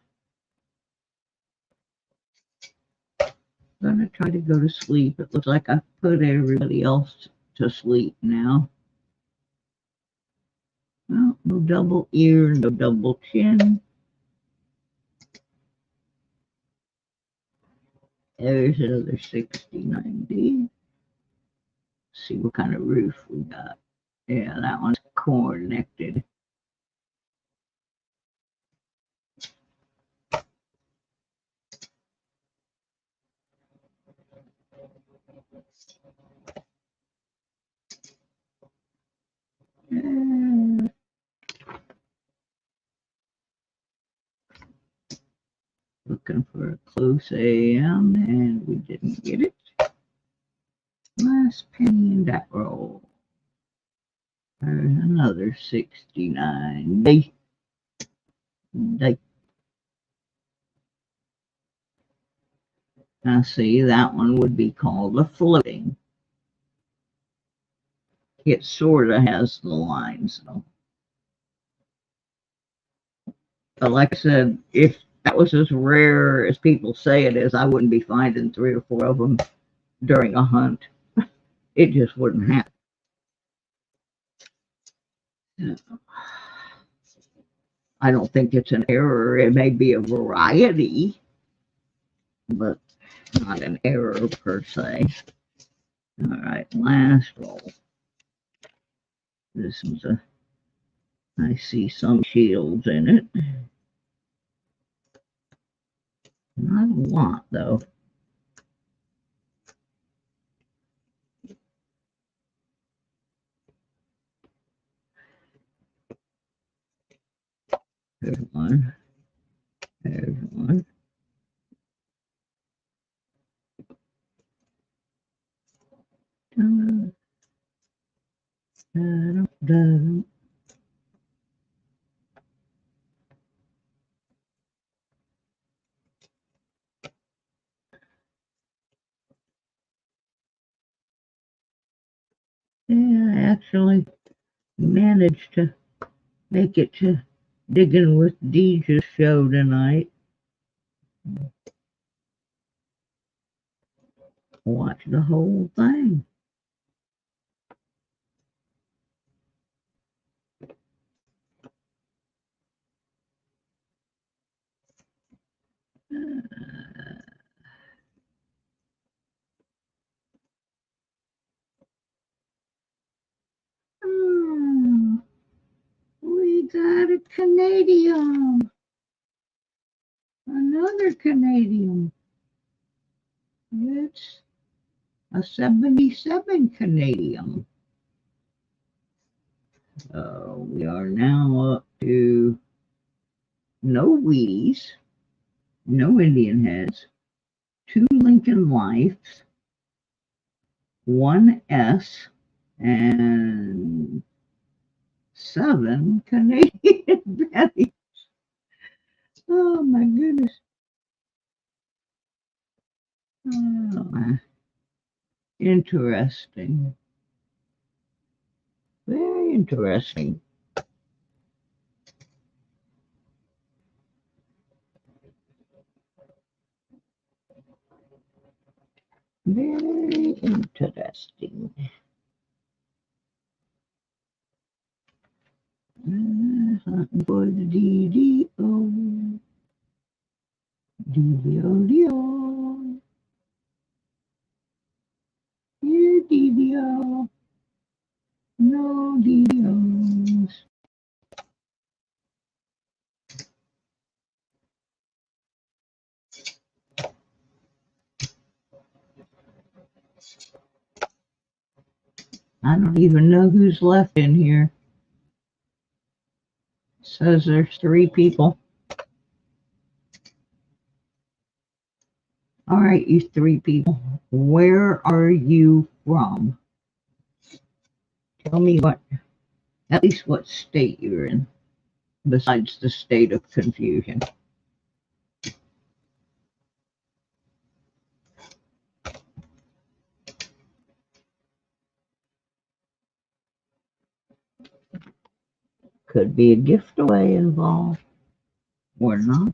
gonna try to go to sleep. It looks like I put everybody else to sleep now. Well, no double ear, no double chin. There's another 69D. See what kind of roof we got. Yeah, that one's connected. Looking for a close AM, and we didn't get it. Last penny in that roll. There's another 69. They Now see, that one would be called a floating. It sort of has the lines though. But like I said, if that was as rare as people say it is, I wouldn't be finding 3 or 4 of them during a hunt. It just wouldn't happen. I don't think it's an error. It may be a variety, but not an error per se. All right, last roll. This one's I see some shields in it. Not a lot, though. There's one. There's one. Yeah, I actually managed to make it to Digging with Deeja's show tonight. Watch the whole thing. Oh, we got a Canadian. Another Canadian. It's a 77 Canadian. We are now up to no Wheaties, no Indian heads, 2 Lincoln Lights, 1 S, and 7 Canadian Betty. Oh my goodness. Oh, interesting. Very interesting. Very interesting. Hunting for the DDO. DDO. Yeah, DDO. No DDOs. I don't even know who's left in here. It says there's 3 people. All right, you 3 people. Where are you from? Tell me at least what state you're in, besides the state of confusion. Could be a gift away involved, or not.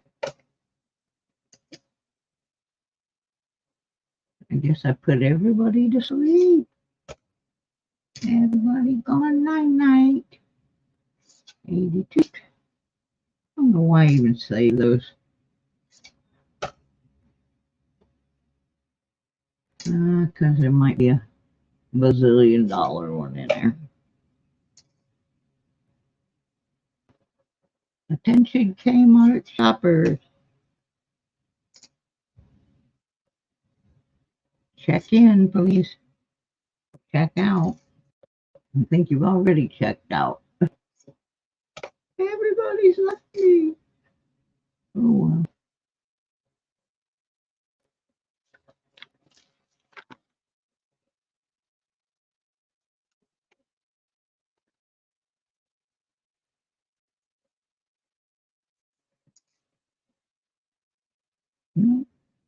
I guess I put everybody to sleep. Everybody gone night-night. 82. I don't know why I even save those. Because there might be a bazillion-dollar one in there. Attention Kmart shoppers. Check in, please. Check out. I think you've already checked out. Everybody's left me. Oh, well.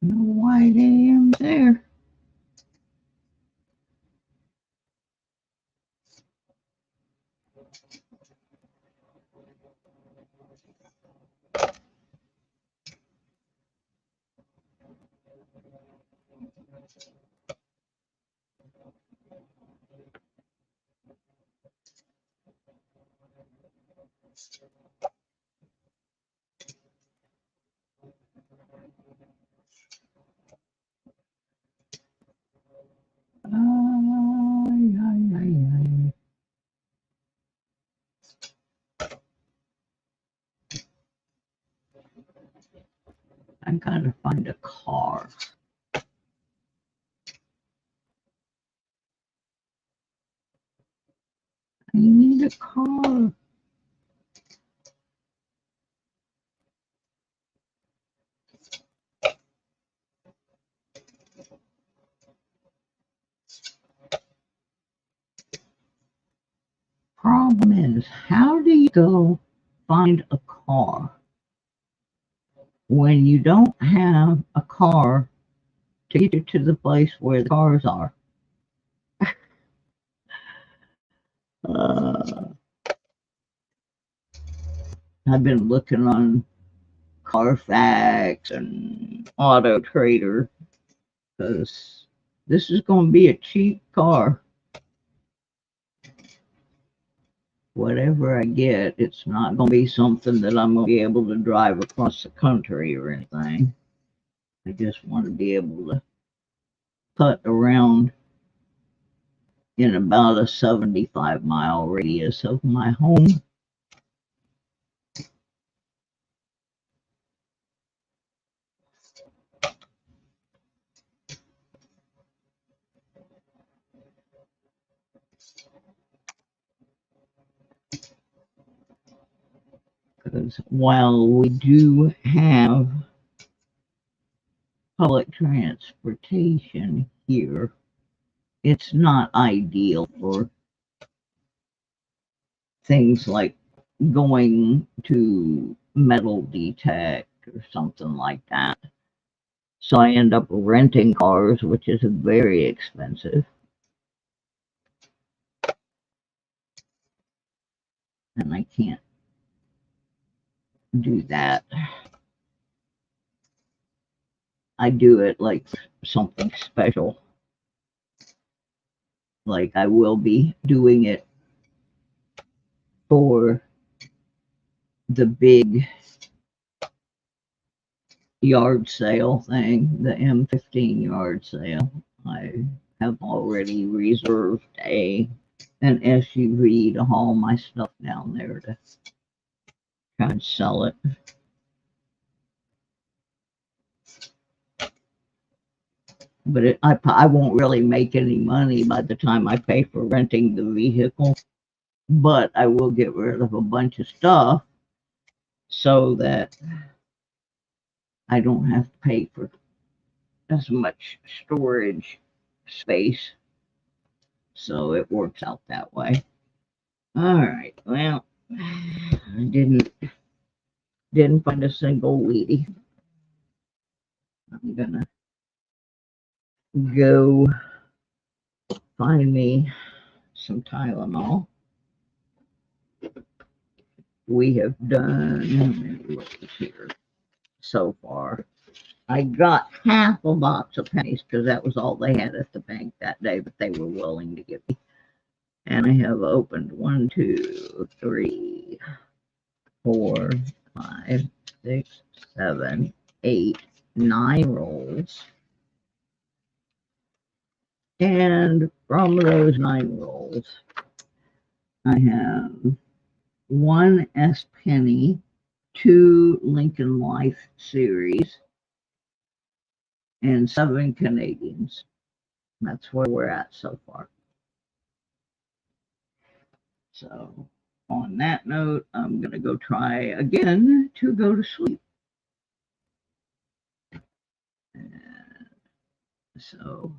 No white AMs there. Ay, ay, ay, ay. I gotta find a car. I need a car. Problem is, how do you go find a car when you don't have a car to get you to the place where the cars are? Uh, I've been looking on Carfax and Auto Trader because this is going to be a cheap car. Whatever I get, it's not going to be something that I'm going to be able to drive across the country or anything. I just want to be able to put around in about a 75-mile radius of my home. Because while we do have public transportation here, it's not ideal for things like going to metal detect or something like that. So I end up renting cars, which is very expensive. And I can't do that. I do it like something special. Like I will be doing it for the big yard sale thing, the M15 yard sale. I have already reserved an SUV to haul my stuff down there to try and sell it. But I won't really make any money by the time I pay for renting the vehicle. But I will get rid of a bunch of stuff so that I don't have to pay for as much storage space. So it works out that way. All right. Well, I didn't find a single weedy. I'm gonna go find me some Tylenol. We have done how many rows here so far. I got half a box of pennies because that was all they had at the bank that day, but they were willing to give me. And I have opened 1, 2, 3, 4, 5, 6, 7, 8, 9 rolls. And from those 9 rolls, I have 1 S penny, 2 Lincoln Life series, and 7 Canadians. That's where we're at so far. So on that note, I'm going to go try again to go to sleep. And so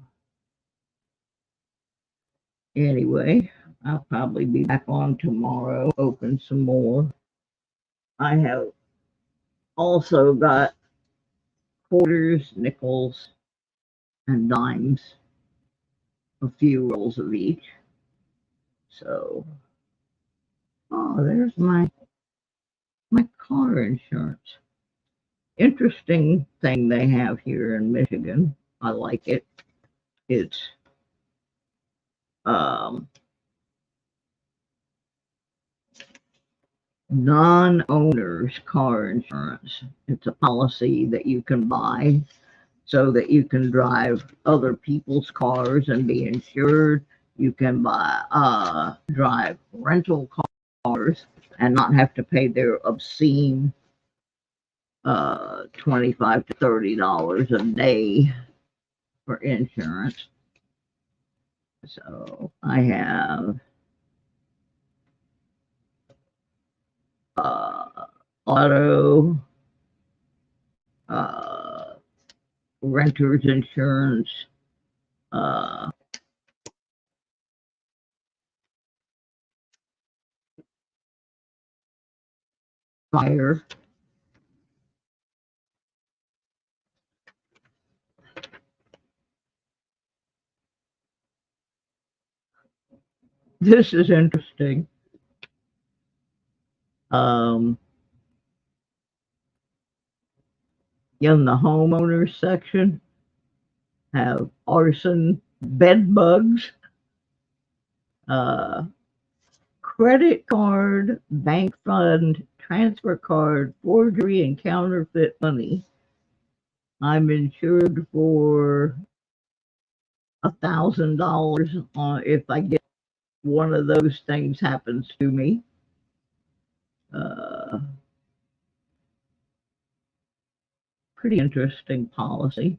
anyway, I'll probably be back on tomorrow, open some more. I have also got quarters, nickels, and dimes, a few rolls of each. So, oh, there's my car insurance. Interesting thing they have here in Michigan. I like it. It's non-owners car insurance. It's a policy that you can buy so that you can drive other people's cars and be insured. You can drive rental cars and not have to pay their obscene $25 to $30 a day for insurance. So I have auto, renter's insurance, fire. This is interesting. In the homeowners section, have arson, bed bugs, credit card, bank fund, transfer card, forgery, and counterfeit money. I'm insured for $1,000 if I get one of those things happens to me. Pretty interesting policy.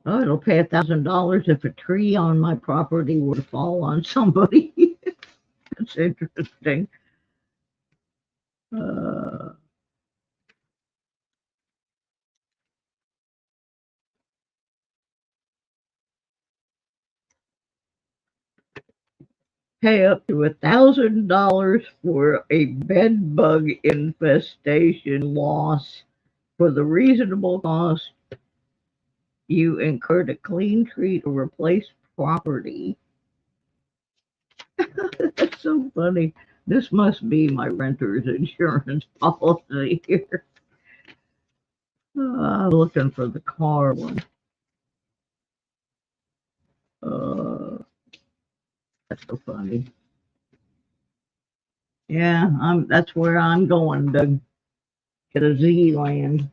Oh, it'll pay $1,000 if a tree on my property were to fall on somebody. That's interesting. Pay up to $1,000 for a bed bug infestation loss for the reasonable cost you incur to clean, treat, or replace property. That's so funny. This must be my renter's insurance policy here. I'm looking for the car one. That's so funny. Yeah, that's where I'm going to get a Z-Land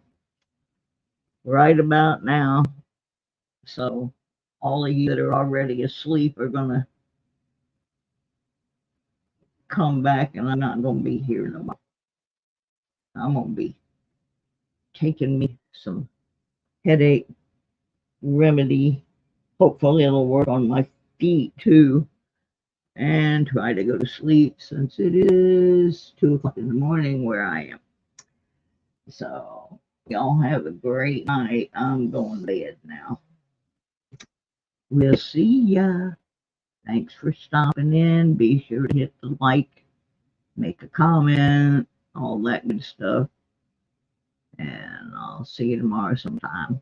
right about now. So all of you that are already asleep are going to come back, and I'm not going to be here no more. I'm going to be taking me some headache remedy. Hopefully it'll work on my feet too, and try to go to sleep since it is 2 o'clock in the morning where I am. So y'all have a great night. I'm going to bed now. We'll see ya. Thanks for stopping in. Be sure to hit the like, make a comment, all that good stuff. And I'll see you tomorrow sometime.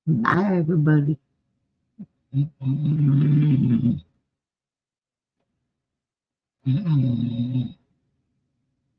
Bye, everybody.